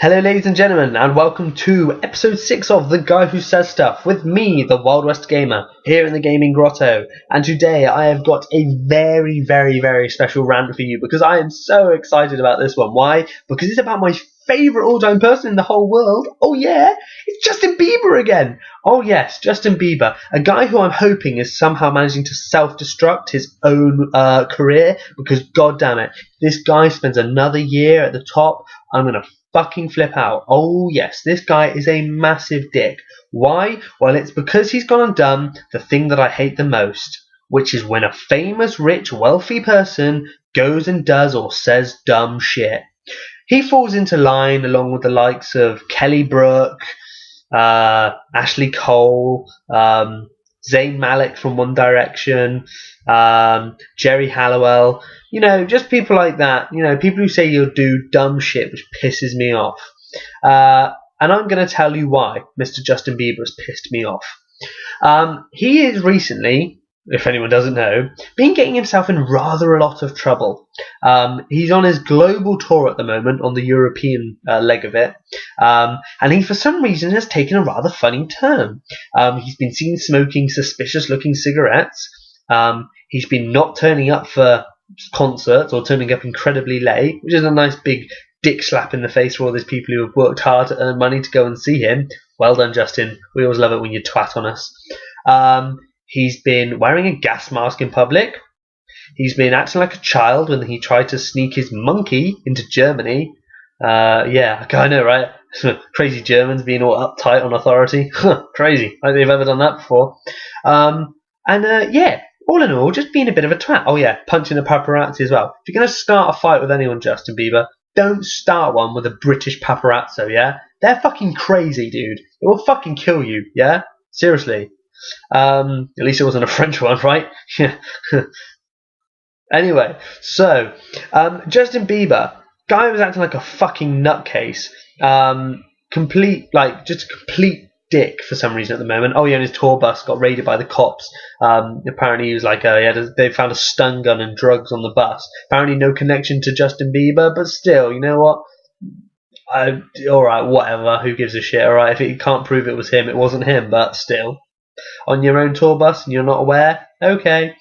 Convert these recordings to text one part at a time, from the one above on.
Hello, ladies and gentlemen, and welcome to episode 6 of The Guy Who Says Stuff with me, the Wild West Gamer, here in the Gaming Grotto. And today I have got a very, very, very special rant for you because I am so excited about this one. Why? Because it's about my favourite all-time person in the whole world. Oh yeah, it's Justin Bieber again. Oh yes, Justin Bieber, a guy who I'm hoping is somehow managing to self-destruct his own career because god damn it, this guy spends another year at the top. I'm going to fucking flip out. Oh yes, this guy is a massive dick. Why? Well, it's because he's gone and done the thing that I hate the most, which is when a famous, rich, wealthy person goes and does or says dumb shit. He falls into line along with the likes of Kelly Brook, Ashley Cole, Zayn Malik from One Direction, Jerry Halliwell, just people like that, people who say you'll do dumb shit, which pisses me off. And I'm going to tell you why Mr. Justin Bieber has pissed me off. He is recently, if anyone doesn't know, been getting himself in rather a lot of trouble. He's on his global tour at the moment, on the European leg of it, and he for some reason has taken a rather funny turn. He's been seen smoking suspicious looking cigarettes. He's been not turning up for concerts or turning up incredibly late, which is a nice big dick slap in the face for all these people who have worked hard to earn money to go and see him. Well done, Justin. We always love it when you twat on us. He's been wearing a gas mask in public. He's been acting like a child when he tried to sneak his monkey into Germany. Yeah, I know, right? Crazy Germans being all uptight on authority. Crazy. I don't think they've ever done that before. Yeah, all in all, just being a bit of a twat. Oh yeah, punching the paparazzi as well. If you're going to start a fight with anyone, Justin Bieber, don't start one with a British paparazzo, yeah? They're fucking crazy, dude. It will fucking kill you, yeah? Seriously. At least it wasn't a French one, right? Anyway, so Justin Bieber, guy was acting like a fucking nutcase. Just a complete dick for some reason at the moment. Oh yeah, and his tour bus got raided by the cops. Apparently he was like, they found a stun gun and drugs on the bus. Apparently no connection to Justin Bieber, but still, you know what? Alright, whatever. Who gives a shit? Alright, if you can't prove it was him, it wasn't him, but still. On your own tour bus and you're not aware? Okay.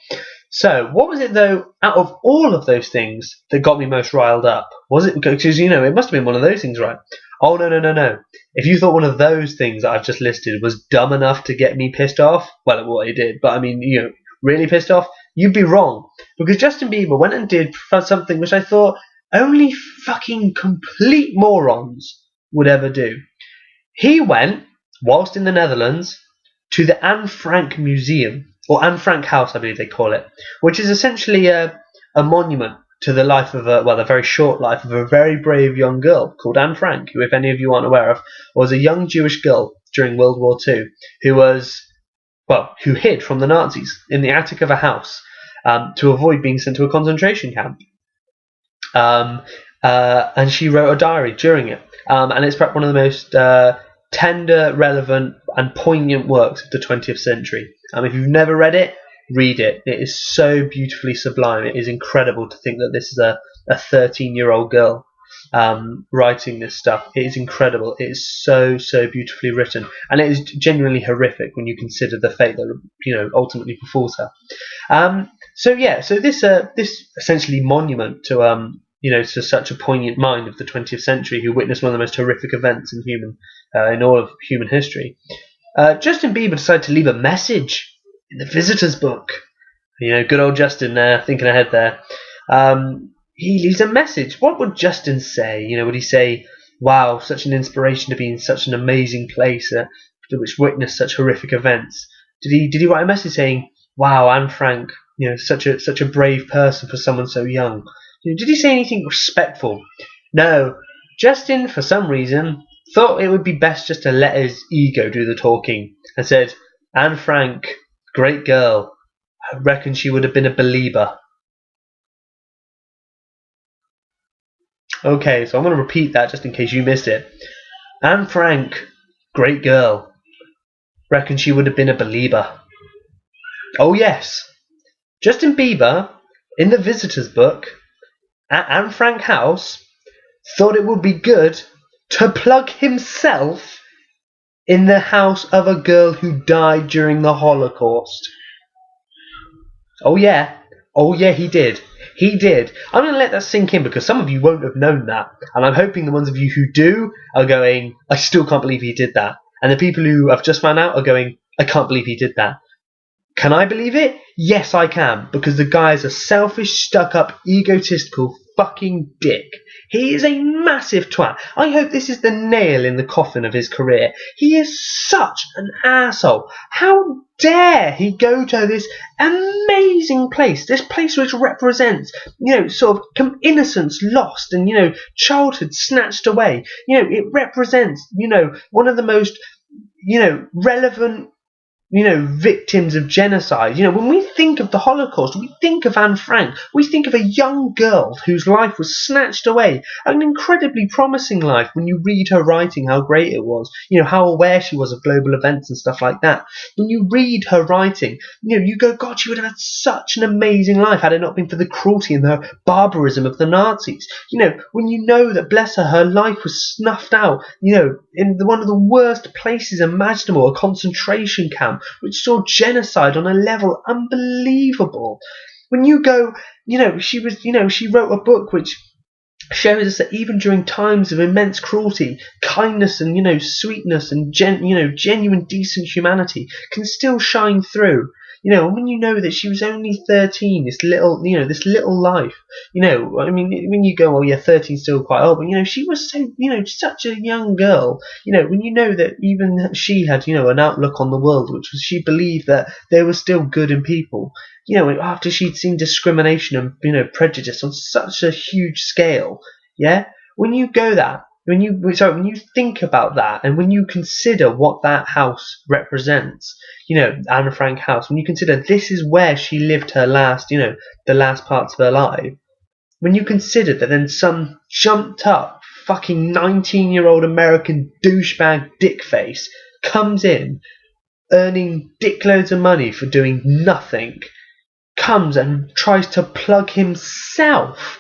So, what was it though, out of all of those things, that got me most riled up? Was it, because, it must have been one of those things, right? Oh, no. If you thought one of those things that I've just listed was dumb enough to get me pissed off, well, what it did, but I mean, really pissed off, you'd be wrong. Because Justin Bieber went and did something which I thought only fucking complete morons would ever do. He went, whilst in the Netherlands, to the Anne Frank Museum, or Anne Frank House, I believe they call it, which is essentially a monument to the life of the very short life of a very brave young girl called Anne Frank, who, if any of you aren't aware of, was a young Jewish girl during World War II who hid from the Nazis in the attic of a house to avoid being sent to a concentration camp. And she wrote a diary during it, and it's perhaps one of the most tender, relevant, and poignant works of the 20th century. If you've never read it, read it. It is so beautifully sublime. It is incredible to think that this is a 13-year-old girl writing this stuff. It is incredible. It is so beautifully written, and it is genuinely horrific when you consider the fate that ultimately befalls her. So this essentially monument to to such a poignant mind of the 20th century who witnessed one of the most horrific events in all of human history. Justin Bieber decided to leave a message in the visitors book. Good old Justin there, thinking ahead there. He leaves a message. What would Justin say? Would he say, wow, such an inspiration to be in such an amazing place which witnessed such horrific events? Did he write a message saying, wow, Anne Frank, such a brave person for someone so young? Did he say anything respectful? No. Justin, for some reason, thought it would be best just to let his ego do the talking and said, Anne Frank, great girl. I reckon she would have been a believer. Okay, so I'm going to repeat that just in case you missed it. Anne Frank, great girl. Reckon she would have been a believer. Oh yes. Justin Bieber, in the visitors book, at Anne Frank House, thought it would be good to plug himself in the house of a girl who died during the Holocaust. Oh yeah, he did. He did. I'm going to let that sink in because some of you won't have known that. And I'm hoping the ones of you who do are going, I still can't believe he did that. And the people who have just found out are going, I can't believe he did that. Can I believe it? Yes, I can. Because the guy is a selfish, stuck-up, egotistical fucking dick. He is a massive twat. I hope this is the nail in the coffin of his career. He is such an asshole. How dare he go to this amazing place, this place which represents, sort of innocence lost and, childhood snatched away. It represents, one of the most, relevant, victims of genocide. When we think of the Holocaust, we think of Anne Frank. We think of a young girl whose life was snatched away. An incredibly promising life when you read her writing, how great it was. How aware she was of global events and stuff like that. When you read her writing, you go, God, she would have had such an amazing life had it not been for the cruelty and the barbarism of the Nazis. When you know that, bless her life was snuffed out, in one of the worst places imaginable, a concentration camp, which saw genocide on a level unbelievable. When you go, she wrote a book which shows us that even during times of immense cruelty, kindness and, sweetness and, genuine decent humanity can still shine through. When you know that she was only 13, this little life, when you go, oh yeah, 13 is still quite old, but, she was so, such a young girl, when you know that even she had, an outlook on the world, which was she believed that there was still good in people, after she'd seen discrimination and, prejudice on such a huge scale, yeah, when you go that, when you think about that, and when you consider what that house represents, Anne Frank house, when you consider this is where she lived her last, the last parts of her life, when you consider that then some jumped up fucking 19-year-old American douchebag dickface comes in, earning dickloads of money for doing nothing, comes and tries to plug himself,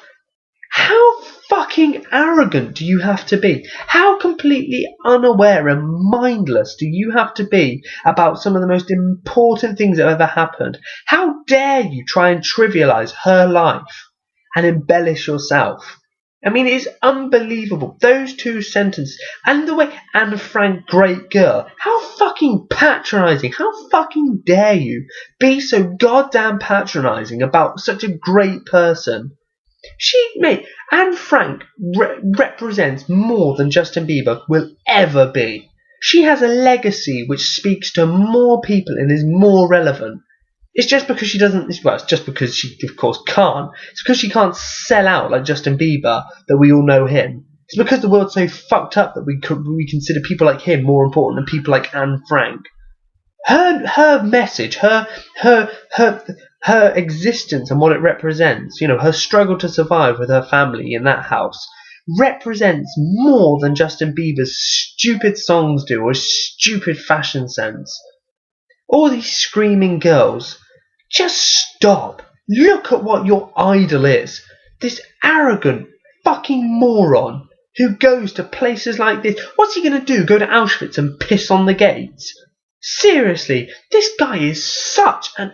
how fucking arrogant do you have to be? How completely unaware and mindless do you have to be about some of the most important things that have ever happened? How dare you try and trivialize her life and embellish yourself? It's unbelievable. Those two sentences. And the way, Anne Frank, great girl. How fucking patronizing. How fucking dare you be so goddamn patronizing about such a great person? Anne Frank represents more than Justin Bieber will ever be. She has a legacy which speaks to more people and is more relevant. It's just because she doesn't, it's just because she, of course, can't. It's because she can't sell out like Justin Bieber that we all know him. It's because the world's so fucked up that we consider people like him more important than people like Anne Frank. Her message, her existence and what it represents, her struggle to survive with her family in that house, represents more than Justin Bieber's stupid songs do or his stupid fashion sense. All these screaming girls, just stop. Look at what your idol is. This arrogant fucking moron who goes to places like this. What's he going to do? Go to Auschwitz and piss on the gates? Seriously, this guy is such a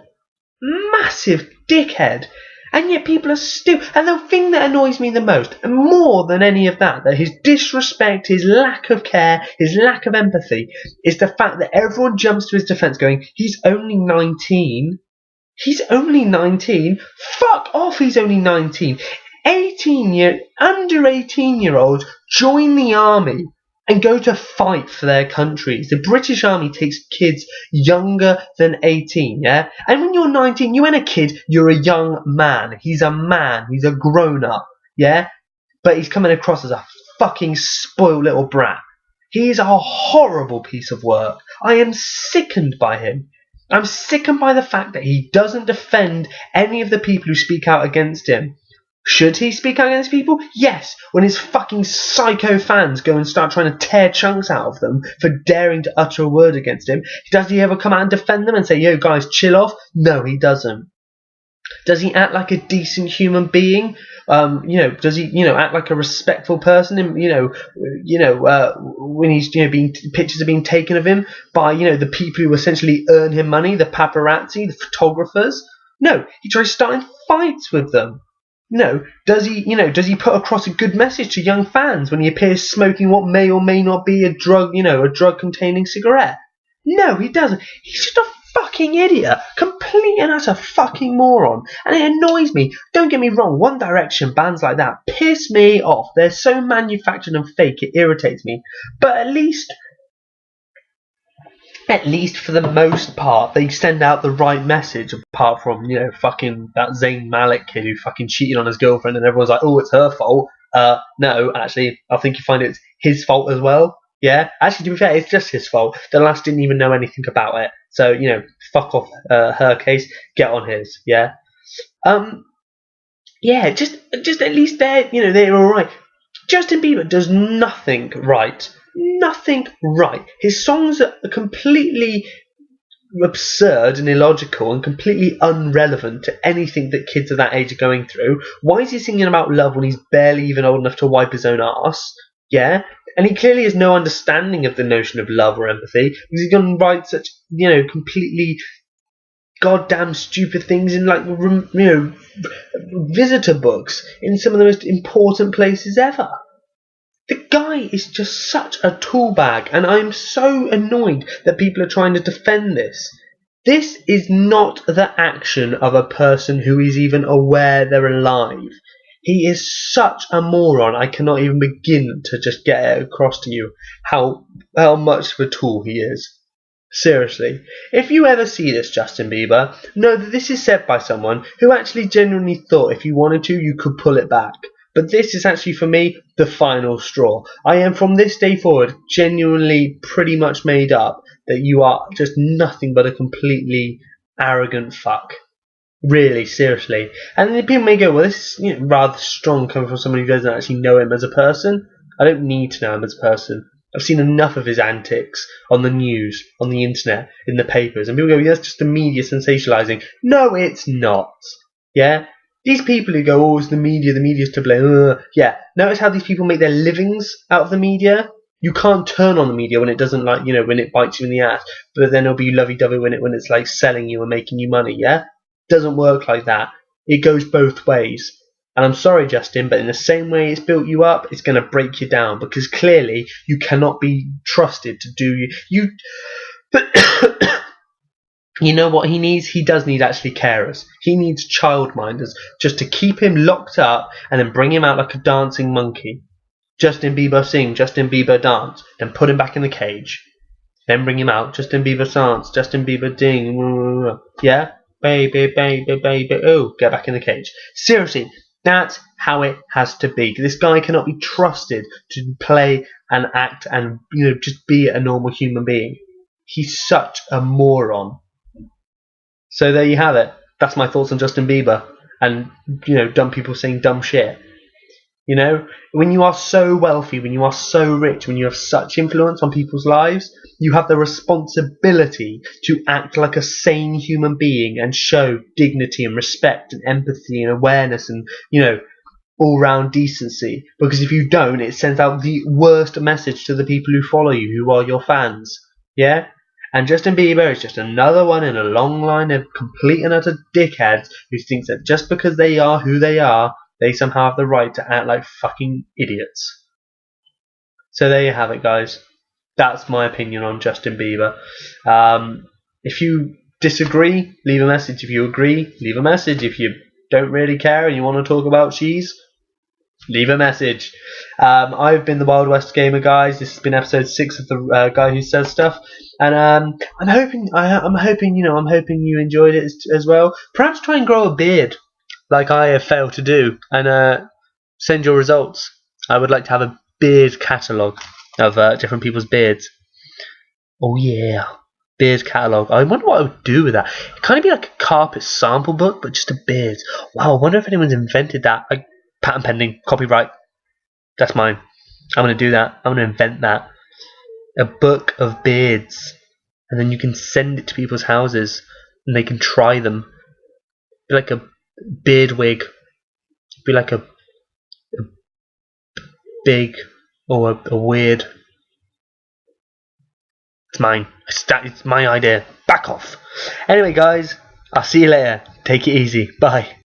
massive dickhead, and yet people are still. And the thing that annoys me the most, and more than any of that his disrespect, his lack of care, his lack of empathy, is the fact that everyone jumps to his defense going, he's only 19. He's only 19. Fuck off, he's only 19. Under 18-year-olds join the army and go to fight for their countries. The British Army takes kids younger than 18, yeah? And when you're 19, you ain't a kid, you're a young man. He's a man, he's a grown-up, yeah? But he's coming across as a fucking spoiled little brat. He is a horrible piece of work. I am sickened by him. I'm sickened by the fact that he doesn't defend any of the people who speak out against him. Should he speak out against people? Yes, when his fucking psycho fans go and start trying to tear chunks out of them for daring to utter a word against him. Does he ever come out and defend them and say, yo guys, chill off? No, he doesn't. Does he act like a decent human being? Does he, act like a respectful person? And when he's, being pictures are being taken of him by, the people who essentially earn him money, the paparazzi, the photographers. No, he tries starting fights with them. Does he put across a good message to young fans when he appears smoking what may or may not be a drug-containing cigarette? No, he doesn't. He's just a fucking idiot, complete and utter fucking moron, and it annoys me. Don't get me wrong, One Direction bands like that piss me off. They're so manufactured and fake, it irritates me. But at least for the most part, they send out the right message. Apart from fucking that Zayn Malik kid who fucking cheated on his girlfriend, and everyone's like, oh, it's her fault. No, actually, I think you find it's his fault as well. Yeah, actually, to be fair, it's just his fault. The lass didn't even know anything about it. So, fuck off her case, get on his, yeah? Yeah, just at least they're alright. Justin Bieber does nothing right. Nothing right. His songs are completely absurd and illogical and completely irrelevant to anything that kids of that age are going through. Why is he singing about love when he's barely even old enough to wipe his own arse? Yeah? And he clearly has no understanding of the notion of love or empathy, because he's going to write such, completely goddamn stupid things in, like, visitor books in some of the most important places ever. The guy is just such a tool bag, and I'm so annoyed that people are trying to defend this. This is not the action of a person who is even aware they're alive. He is such a moron, I cannot even begin to just get it across to you how much of a tool he is. Seriously. If you ever see this, Justin Bieber, know that this is said by someone who actually genuinely thought if you wanted to, you could pull it back. But this is actually, for me, the final straw. I am, from this day forward, genuinely pretty much made up that you are just nothing but a completely arrogant fuck. Really, seriously. And then people may go, well, this is rather strong coming from someone who doesn't actually know him as a person. I don't need to know him as a person. I've seen enough of his antics on the news, on the internet, in the papers. And people go, yeah, that's just the media sensationalising. No, it's not. Yeah? These people who go, oh, it's the media's to blame. Yeah. Notice how these people make their livings out of the media? You can't turn on the media when it doesn't, like, when it bites you in the ass. But then it'll be lovey-dovey when it's like selling you and making you money, yeah? Doesn't work like that. It goes both ways. And I'm sorry, Justin, but in the same way it's built you up, it's going to break you down, because clearly you cannot be trusted to do you. You know what he needs? He does need actually carers. He needs childminders just to keep him locked up and then bring him out like a dancing monkey. Justin Bieber sing, Justin Bieber dance, then put him back in the cage. Then bring him out, Justin Bieber dance, Justin Bieber ding, yeah? Baby, baby, baby, oh, get back in the cage. Seriously, that's how it has to be. This guy cannot be trusted to play and act and, just be a normal human being. He's such a moron. So there you have it. That's my thoughts on Justin Bieber. And, dumb people saying dumb shit. When you are so wealthy, when you are so rich, when you have such influence on people's lives, you have the responsibility to act like a sane human being and show dignity and respect and empathy and awareness and, all-round decency. Because if you don't, it sends out the worst message to the people who follow you, who are your fans. Yeah? And Justin Bieber is just another one in a long line of complete and utter dickheads who thinks that just because they are who they are, they somehow have the right to act like fucking idiots. So there you have it, guys. That's my opinion on Justin Bieber. If you disagree, leave a message. If you agree, leave a message. If you don't really care and you want to talk about cheese, leave a message. I've been the Wild West Gamer, guys. This has been episode 6 of the Guy Who Says Stuff, and I'm hoping you enjoyed it as well. Perhaps try and grow a beard, like I have failed to do, and send your results. I would like to have a beard catalogue of different people's beards. Oh yeah, beard catalogue. I wonder what I would do with that. It kind of be like a carpet sample book, but just a beard. Wow, I wonder if anyone's invented that. Like, patent pending, copyright. That's mine. I'm going to do that. I'm going to invent that. A book of beards. And then you can send it to people's houses and they can try them. Like a beard wig. Be like a big or a weird. It's mine. It's my idea. Back off. Anyway, guys, I'll see you later. Take it easy. Bye.